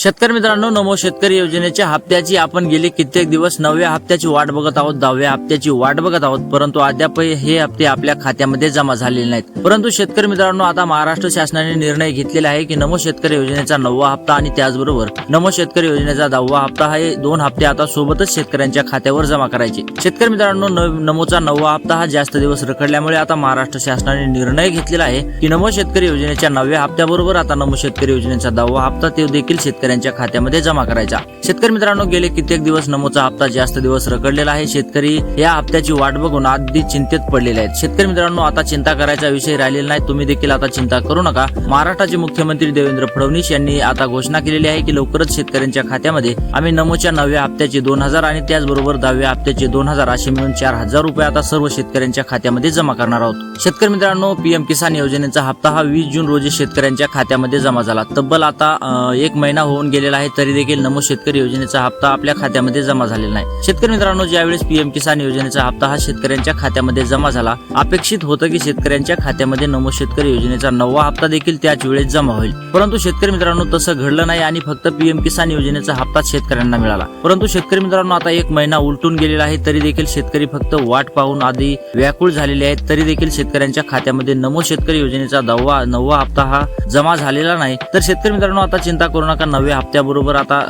शेतकरी मित्रांनो, नमो शेतकरी योजनेच्या हप्त्याची आपण गेले कित्येक दिवस 9व्या हप्त्याची वाट बघत आहोत, 10व्या हप्त्याची वाट बघत आहोत, परंतु अद्यापही हे हप्ते आपल्या खात्यामध्ये जमा झालेले नाहीत। परंतु शेतकरी मित्रांनो, आता महाराष्ट्र शासनाने निर्णय घेतलेला आहे की नमो शेतकरी योजनेचा 9वा हप्ता आणि त्याचबरोबर नमो शेतकरी योजनेचा 10वा हप्ता हे दोन हप्ते आता सोबतच शेतकऱ्यांच्या खात्यावर जमा करायचे। शेतकरी मित्रांनो, नमोचा 9वा हप्ता हा जास्त दिवस रखडल्यामुळे आता महाराष्ट्र शासनाने निर्णय घेतलेला आहे की नमो शेतकरी योजनेच्या 9व्या हप्त्याबरोबर आता नमो शेतकरी योजनेचा 10वा हप्ता ते देखील शेतकऱ्यांच्या खात्यामध्ये जमा करायचा। शेतकरी मित्रांनो, गेले कित्येक दिवस नमोचा हप्ता जास्त दिवस रखडलेला आहे। शेतकरी या हप्त्याची वाट बघून आधी चिंतेत पडलेले आहेत। शेतकरी मित्रांनो, आता चिंता करायचा विषय राहिलेला नाही, तुम्ही देखील आता चिंता करू नका। महाराष्ट्राचे मुख्यमंत्री देवेंद्र फडणवीस यांनी आता घोषणा केलेली आहे की लवकरच शेतकऱ्यांच्या खात्यामध्ये आम्ही नमोच्या 9व्या हप्त्याचे 2000 आणि त्याचबरोबर 10व्या हप्त्याचे 2000 असे मिळून 4000 रुपये आता सर्व शेतकऱ्यांच्या खात्यामध्ये जमा करणार आहोत। शेतकरी मित्रांनो, पीएम किसान योजनेचा हप्ता हा 20 जून रोजी शेतकऱ्यांच्या खात्यामध्ये जमा झाला। तब्बल आता 1 महिना होऊन गेलेला आहे, तरी देखील नमो शेतकरी योजनेचा हप्ता आपल्या खात्यामध्ये जमा झालेला नाही। शेतकरी मित्रांनो, ज्यावेळेस पीएम किसान योजनेचा हप्ता हा शेतकऱ्यांच्या खात्यामध्ये जमा झाला, अपेक्षित होतं की शेतकऱ्यांच्या खात्यामध्ये नमो शेतकरी योजनेचा 9वा हप्ता देखील त्याच वेळेस जमा होईल, परंतु शेतकरी मित्रांनो तसं घडलं नाही आणि फक्त पीएम किसान योजनेचा हप्ता शेतकऱ्यांना मिळाला। परंतु शेतकरी मित्रांनो, आता 1 महिना उलटून गेलेला आहे, तरी देखील शेतकरी फक्त वाट पाहून आधी व्याकुळ झालेले आहेत। तरी देखील शेतकऱ्यांच्या खात्यामध्ये नमो शेतकरी योजनेचा 9वा हप्ता हा जमा झालेला नाही। तर शेतकरी मित्रांनो, आता चिंता करू नका, 9व्या हप्त्याबरोबर आता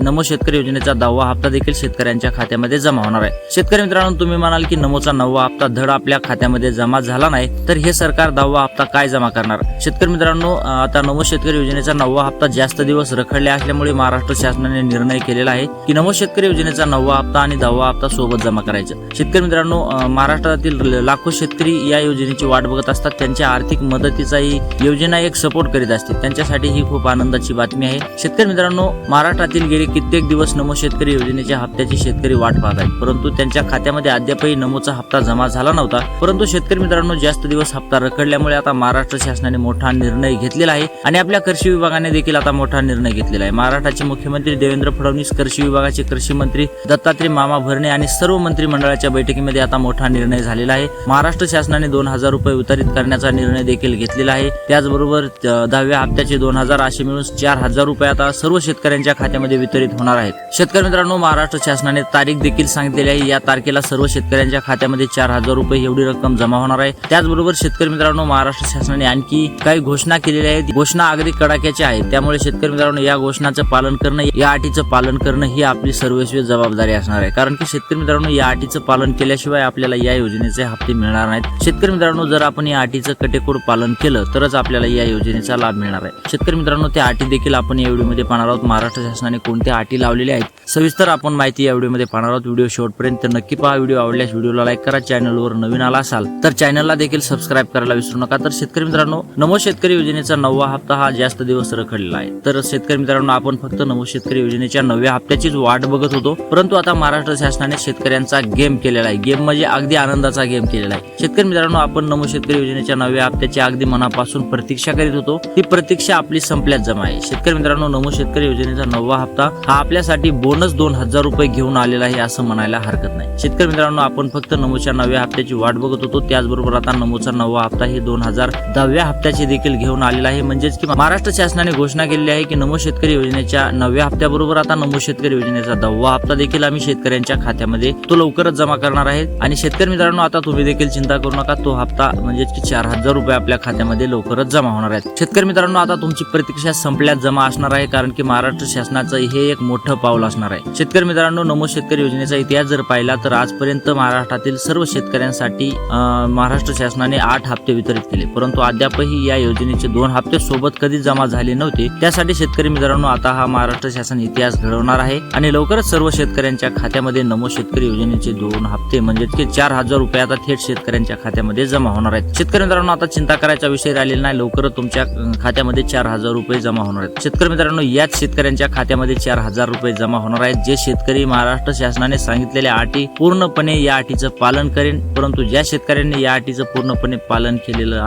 नमो शेतकरी योजनेचा 10वा हप्ता देखील शेतकऱ्यांच्या खात्यामध्ये जमा होणार आहे। शेतकरी मित्रांनो, तुम्ही म्हणाल की नमोचा 9वा हप्ता धड आपल्या खात्यामध्ये जमा झाला नाही, तर हे सरकार 10वा हप्ता काय जमा करणार? शेतकरी मित्रांनो, आता नमो शेतकरी योजनेचा 9वा हप्ता जास्त दिवस रखडले असल्यामुळे महाराष्ट्र शासनाने निर्णय केलेला आहे की नमो शेतकरी योजनेचा 9वा हप्ता आणि 10वा हप्ता सोबत जमा करायचा। शेतकरी मित्रांनो, महाराष्ट्रातील लाखो शेतकरी या योजनेची वाट बघत असतात, त्यांच्या आर्थिक मदतीचा ही योजना एक सपोर्ट करीत असते, त्यांच्यासाठी ही खूप आनंदाची बातमी आहे। शेतकरी मित्रांनो, महाराष्ट्रातील गेले कित्येक दिवस नमो शेतकरी योजनेच्या हप्त्याची शेतकरी वाट पाहत आहेत, परंतु त्यांच्या खात्यामध्ये अद्यापही नमोचा हप्ता जमा झाला नव्हता। परंतु शेतकरी मित्रांनो, जास्त दिवस हप्ता रखडल्यामुळे आता महाराष्ट्र शासनाने मोठा निर्णय घेतलेला आहे आणि आपल्या कृषी विभागाने देखील आता मोठा निर्णय घेतलेला आहे। महाराष्ट्राचे मुख्यमंत्री देवेंद्र फडणवीस, कृषी विभागाचे कृषी मंत्री दत्तात्रय मामा भरणे आणि सर्व मंत्रिमंडळाच्या बैठकीमध्ये आता मोठा निर्णय झालेला आहे। महाराष्ट्र शासनाने 2000 रुपये वितरित करण्याचा निर्णय देखील घेतलेला आहे। त्याचबरोबर 10व्या हप्त्याचे 2000 असे मिळून 4000 रुपये आता सर्व शेतकऱ्यांच्या खात्यामध्ये वितरित होणार आहेत। शेतकरी मित्रांनो, महाराष्ट्र शासनाने तारीख देखील सांगितलेली आहे, या तारखेला सर्व शेतकऱ्यांच्या खात्यामध्ये 4000 रुपये एवढी रक्कम जमा होणार आहे। त्याचबरोबर शेतकरी मित्रांनो, महाराष्ट्र शासनाने आणखी काही घोषणा केलेल्या आहेत, घोषणा अगदी कडाक्याच्या आहेत, त्यामुळे शेतकरी मित्रांनो या घोषणाचं पालन करणं, या अटीचं पालन करणं ही आपली सर्वस्वी जबाबदारी असणार आहे। कारण की शेतकरी मित्रांनो, या अटीचं पालन केल्याशिवाय आपल्याला या योजनेचे हप्ते मिळणार नाहीत। शेतकरी मित्रांनो, जर आपण या अटीचं कटेकोर पालन केलं तरच आपल्याला या योजनेचा लाभ मिळणार आहे। शेतकरी मित्रांनो, त्या अटी देखील आपण या व्हिडिओमध्ये पाहणार आहोत। महाराष्ट्र शासनाने कोणत्या अटी लावलेल्या आहेत सविस्तर आपण माहिती या व्हिडिओमध्ये पाहणार आहोत। व्हिडिओ शेवटपर्यंत नक्की पहा। व्हिडिओ आवडल्यास व्हिडिओला लाईक करा, चॅनलवर नवीन आला असाल तर चॅनलला देखील सबस्क्राईब करायला विसरू नका। तर शेतकरी मित्रांनो, नमो शेतकरी योजनेचा 9वा हप्ता हा जास्त दिवस रखडलेला आहे, तर शेतकरी मित्रांनो, आपण फक्त नमो शेतकरी योजनेच्या 9व्या हप्त्याचीच वाट बघत होतो, परंतु आता महाराष्ट्र शासनाने शेतकऱ्यांचा गेम केलेला आहे, गेम म्हणजे अगदी आनंदाचा गेम केलेला आहे। शेतकरी मित्रांनो, आपण नमो शेतकरी योजनेच्या 9व्या हप्त्याची अगदी मनापासून प्रतीक्षा करीत होतो, ही प्रतीक्षा आपली संपल्यात जमा आहे। शेतकरी मित्रांनो, नमो शेतकरी योजनेचा 9वा हप्ता हा आपल्यासाठी बोनस 2000 रुपये घेऊन आलेला आहे असं म्हणायला हरकत नाही। शेतकरी मित्रांनो, आपण फक्त नमोच्या 9व्या हप्त्याची वाट बघत होतो, त्याचबरोबर आता नमोचा 9वा हप्ता हे 2000 10व्या हप्त्याची देखील घेऊन आलेला आहे। म्हणजेच की महाराष्ट्र शासनाने घोषणा केलेली आहे की नमो शेतकरी योजनेच्या 9व्या हप्त्याबरोबर आता नमो शेतकरी योजनेचा 10वा हप्ता देखील आम्ही शेतकऱ्यांच्या खात्यामध्ये तो लवकरच जमा करणार आहे। आणि शेतकरी मित्रांनो, आता तुम्ही देखील चिंता करू नका, तो हप्ता म्हणजेच की 4000 रुपये आपल्या खात्यामध्ये लवकरच जमा होणार आहेत। शेतकरी मित्रांनो, आता तुमची प्रतीक्षा संपल्यात जमा असणार आहे, कारण की महाराष्ट्र शासनाचं हे एक मोठं पाऊल असणार आहे। शेतकरी मित्रांनो, नमो शेतकरी योजनेचा इतिहास जर पाहिला तर आजपर्यंत महाराष्ट्रातील सर्व शेतकऱ्यांसाठी महाराष्ट्र शासनाने 8 हप्ते वितरित केले, परंतु अद्यापही या योजनेचे 2 हप्ते सोबत कधी जमा झाले नव्हते। त्यासाठी शेतकरी मित्रांनो, आता हा महाराष्ट्र शासन इतिहास घडवणार आहे आणि लवकरच सर्व शेतकऱ्यांच्या खात्यामध्ये नमो शेतकरी योजनेचे 2 हप्ते म्हणजेच की 4000 रुपये आता थेट शेतकऱ्यांच्या खात्यामध्ये जमा होणार आहेत। शेतकरी मित्रांनो, आता चिंता करायचा विषय राहिलेला नाही, लवकरच तुमच्या खात्यामध्ये 4000 रुपये जमा होणार आहेत। शेतकरी मित्रांनो, याच शेतकऱ्यांच्या खात्यामध्ये 4000 रुपये जमा होणार आहेत, जे शेतकरी महाराष्ट्र शासनाने सांगितलेल्या अटी पूर्णपणे या अटीचं पालन करेन। परंतु ज्या शेतकऱ्यांनी या अटीचं पूर्णपणे पालन केलेलं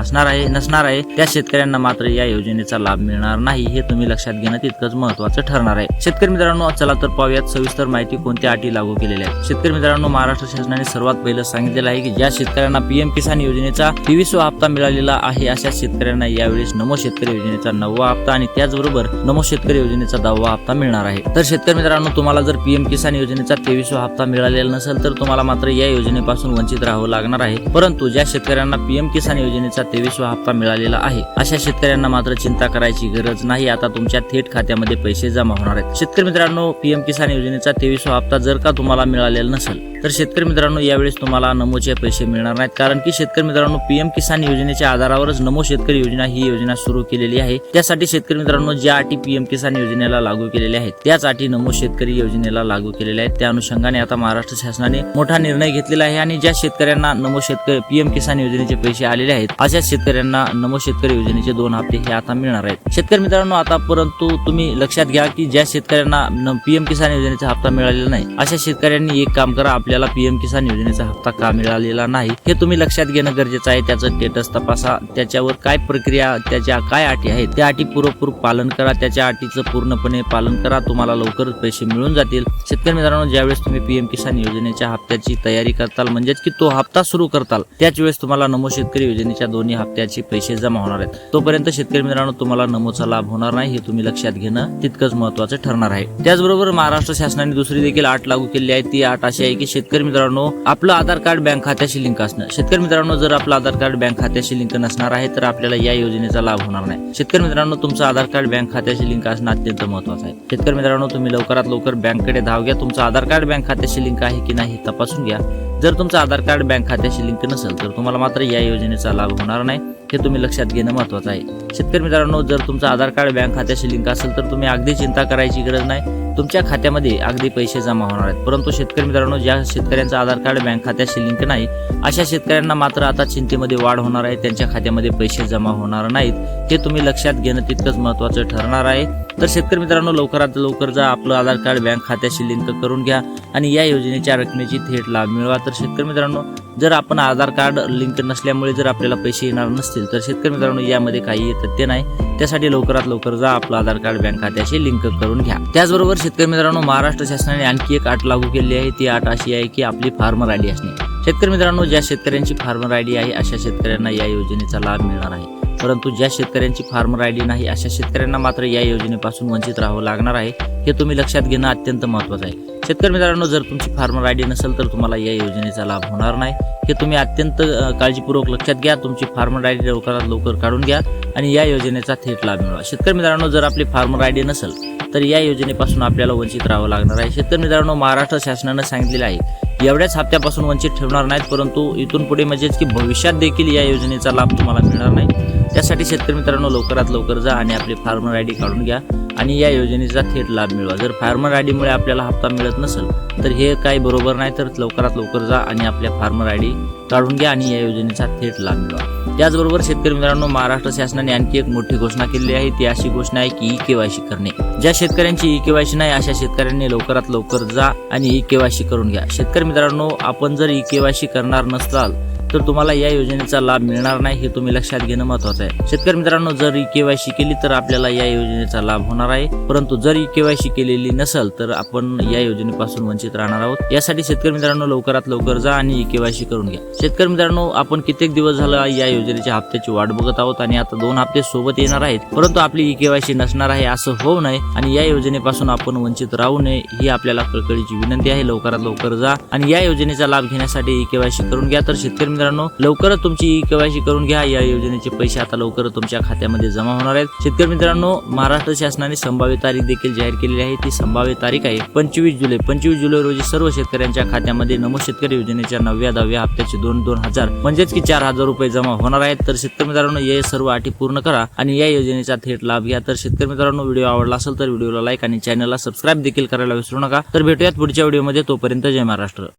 नसणार आहे त्या शेतकऱ्यांना मात्र या योजनेचा लाभ मिळणार नाही, हे तुम्ही लक्षात घेणं तितकंच महत्त्वाचं ठरणार आहे। शेतकरी मित्रांनो, चला तर पाहूयात सविस्तर माहिती कोणत्या अटी लागू केलेल्या आहेत। शेतकरी मित्रांनो, महाराष्ट्र शासनाने सर्वात पहिलं सांगितलेलं आहे की ज्या शेतकऱ्यांना पीएम किसान योजनेचा 23वा हप्ता मिळालेला आहे अशा शेतकऱ्यांना यावेळेस नमो शेतकरी योजनेचा 9वा हप्ता आणि त्याचबरोबर नमो शेतकरी शेतकरी योजनेचा 10वा हप्ता मिळणार आहे। तर शेतकरी मित्रांनो, तुम्हाला जर पीएम किसान योजनेचा 23वा हप्ता मिळालेला नसेल तर तुम्हाला मात्र या योजनेपासून वंचित राहावं लागणार आहे। परंतु ज्या शेतकऱ्यांना पीएम किसान योजनेचा 23वा हप्ता मिळालेला आहे अशा शेतकऱ्यांना मात्र चिंता करायची गरज नाही। आता तुमच्या थेट खात्यामध्ये पैसे जमा होणार आहेत। शेतकरी मित्रांनो, पीएम किसान योजनेचा 23वा हप्ता जर का तुम्हाला मिळालेला नसेल तर शेतकरी मित्रांनो, यावेळेस तुम्हाला नमोचे पैसे मिळणार नाहीत, कारण की शेतकरी मित्रांनो, पीएम किसान योजनेच्या आधारावरच नमो शेतकरी योजना ही योजना सुरू केलेली आहे। त्यासाठी शेतकरी मित्रांनो, ज्या अटी पीएम किसान योजनेला लागू केलेल्या आहेत त्याच अटी नमो शेतकरी योजनेला लागू केलेल्या आहेत। त्या अनुषंगाने आता महाराष्ट्र शासनाने मोठा निर्णय घेतलेला आहे आणि ज्या शेतकऱ्यांना नमो शेतकरी पीएम किसान योजनेचे पैसे आलेले आहेत अशा शेतकऱ्यांना नमो शेतकरी योजनेचे 2 हप्ते हे आता मिळणार आहेत। शेतकरी मित्रांनो, आता परंतु तुम्ही लक्षात घ्या की ज्या शेतकऱ्यांना पीएम किसान योजनेचा हप्ता मिळालेला नाही अशा शेतकऱ्यांनी एक काम करा, आपल्याला पीएम किसान योजनेचा हप्ता का मिळालेला नाही हे तुम्ही लक्षात घेणं गरजेचं आहे। त्याचं स्टेटस तपासा, त्याच्यावर काय प्रक्रिया, त्याच्या काय अटी आहेत त्या अटी पुरेपूर पालन करा, त्याच्या अटीचं पूर्णपणे पालन करा, तुम्हाला लवकर पैसे मिळून जातील। शेतकरी मित्रांनो, ज्यावेळेस तुम्ही पीएम किसान योजनेच्या हप्त्याची तयारी करताल म्हणजेच की तो हप्ता सुरू करताल त्याच वेळेस तुम्हाला नमो शेतकरी योजनेच्या 2 हप्त्याचे पैसे जमा होणार आहेत। तोपर्यंत शेतकरी मित्रांनो, तुम्हाला नमोचा लाभ होणार नाही हे तुम्ही लक्षात घेणं तितकंच महत्त्वाचं ठरणार आहे। त्याचबरोबर महाराष्ट्र शासनाने दुसरी देखील अट लागू केली आहे। ती अट अशी आहे की शेतकरी मित्रांनो, आपलं आधार कार्ड बँक खात्याशी लिंक असणं। शेतकरी मित्रांनो, जर आपलं आधार कार्ड बँक खात्याशी लिंक नसणार आहे तर आपल्याला या योजनेचा लाभ होणार नाही। शेतकरी मित्रांनो, तुमचं आधार कार्ड बँक खात्याशी लिंक असणं अत्यंत महत्त्वाचं आहे। शेतकरी मित्रांनो, तुम्ही लवकरात लवकर बँकेकडे धाव घ्या, तुमचं आधार कार्ड बँक खात्याशी लिंक आहे की नाही हे तपासून घ्या। जर तुमचं आधार कार्ड बँक खात्याशी लिंक नसेल तर तुम्हाला मात्र या योजनेचा लाभ होणार नाही हे तुम्ही लक्षात घेणं महत्त्वाचं आहे। शेतकरी मित्रांनो, जर तुमचं आधार कार्ड बँक खात्याशी लिंक असेल तर तुम्ही अगदी चिंता करायची गरज नाही, तुमच्या खात्यामध्ये अगदी पैसे जमा होणार आहेत। परंतु शेतकरी मित्रांनो, ज्या शेतकऱ्यांचं आधार कार्ड बँक खात्याशी लिंक नाही अशा शेतकऱ्यांना मात्र आता चिंतेमध्ये वाढ होणार आहे, त्यांच्या खात्यामध्ये पैसे जमा होणार नाहीत हे तुम्ही लक्षात घेणं तितकंच महत्त्वाचं ठरणार आहे। तर शेतकरी मित्रांनो, लवकरात लवकर जा, आपलं आधार कार्ड बँक खात्याशी लिंक करून घ्या आणि या योजनेच्या रकमेची थेट लाभ मिळवा। तर शेतकरी मित्रांनो, जर आपण आधार कार्ड लिंक नसल्यामुळे जर आपल्याला पैसे येणार नसतील तर शेतकरी मित्रांनो, यामध्ये काही तथ्य नाही। त्यासाठी लवकरात लवकर जा, आपलं आधार कार्ड बँक खात्याशी लिंक करून घ्या। त्याचबरोबर शेतकरी मित्रांनो, महाराष्ट्र शासनाने आणखी एक अट लागू केली आहे। ती अट अशी आहे की आपली फार्मर आयडी असणे। शेतकरी मित्रांनो, ज्या शेतकऱ्यांची फार्मर आयडी आहे अशा शेतकऱ्यांना या योजनेचा लाभ मिळणार आहे। परंतु ज्या शेतकऱ्यांची फार्मर आयडी नाही अशा शेतकऱ्यांना मात्र या योजनेपासून वंचित राहावं लागणार आहे हे तुम्ही लक्षात घेणं अत्यंत महत्त्वाचं आहे। शेतकरी मित्रांनो, जर तुमची फार्मर आयडी नसेल तर तुम्हाला या योजनेचा लाभ होणार नाही हे तुम्ही अत्यंत काळजीपूर्वक लक्षात घ्या। तुमची फार्मर आयडी लवकरात लवकर काढून घ्या आणि या योजनेचा थेट लाभ मिळवा। शेतकरी मित्रांनो, जर आपली फार्मर आयडी नसेल तर या योजनेपासून आपल्याला वंचित राहावं लागणार आहे। शेतकरी मित्रांनो, महाराष्ट्र शासनानं सांगितलेलं आहे एवढ्याच हप्त्यापासून वंचित ठेवणार नाहीत, परंतु इथून पुढे म्हणजेच की भविष्यात देखील या योजनेचा लाभ तुम्हाला मिळणार नाही। त्यासाठी शेतकरी मित्रांनो, लवकरात लवकर जा आणि आपली फार्मर आयडी काढून घ्या आणि या योजनेचा थेट लाभ मिळवा। जर फार्मर आयडीमुळे आपल्याला हप्ता मिळत नसेल तर हे काही बरोबर नाही, तर लवकरात लवकर जा आणि आपल्या फार्मर आयडी काढून घ्या आणि या योजनेचा थेट लाभ मिळवा। त्याचबरोबर शेतकरी मित्रांनो, महाराष्ट्र शासनाने आणखी एक मोठी घोषणा केली आहे। ती अशी घोषणा आहे की ई-केवायसी करणे। ज्या शेतकऱ्यांची ई-केवायसी नाही अशा शेतकऱ्यांनी लवकरात लवकर जा आणि ई-केवायसी करून घ्या। शेतकरी मित्रांनो, आपण जर ई-केवायसी करणार नसाल तर तुम्हाला या योजनेचा लाभ मिळणार नाही हे तुम्ही लक्षात घेणं महत्त्वाचं आहे। शेतकरी मित्रांनो, जर ई-केवायसी केली तर आपल्याला या योजनेचा लाभ होणार आहे, परंतु जर ई-केवायसी केलेली नसेल तर आपण या योजनेपासून वंचित राहणार आहोत। यासाठी शेतकरी मित्रांनो, लवकरात लवकर जा आणि ई-केवायसी करून घ्या। शेतकरी मित्रांनो, आपण कित्येक दिवस झाला या योजनेच्या हप्त्याची वाट बघत आहोत आणि आता 2 हप्ते सोबत येणार आहेत, परंतु आपली ई-केवायसी नसणार आहे असं होऊ नये आणि या योजनेपासून आपण वंचित राहू नये ही आपल्याला कळकळीची विनंती आहे। लवकरात लवकर जा आणि या योजनेचा लाभ घेण्यासाठी ई-केवायसी करून घ्या। तर शेतकरी मित्रांनो, लवकरच तुमची ई-केवायसी करून घ्या। या योजनेचे पैसे आता लवकरच तुमच्या खात्यामध्ये जमा होणार आहेत। शेतकरी मित्रांनो, महाराष्ट्र शासनाने संभाव्य तारीख देखील जाहीर केलेली आहे। ती संभाव्य तारीख आहे 25 जुलै। 25 जुलै रोजी सर्व शेतकऱ्यांच्या खात्यामध्ये नमो शेतकरी योजनेच्या 9व्या 10व्या हप्त्याचे 2,000 म्हणजेच की 4,000 रुपये जमा होणार आहेत। तर शेतकरी मित्रांनो, हे सर्व अटी पूर्ण करा आणि या योजनेचा थेट लाभ घ्या। तर शेतकरी मित्रांनो, व्हिडिओ आवडला असेल तर व्हिडिओला लाईक आणि चॅनलला सबस्क्राईब देखील करायला विसरू नका। तर भेटूयात पुढच्या व्हिडिओमध्ये, तोपर्यंत जय महाराष्ट्र।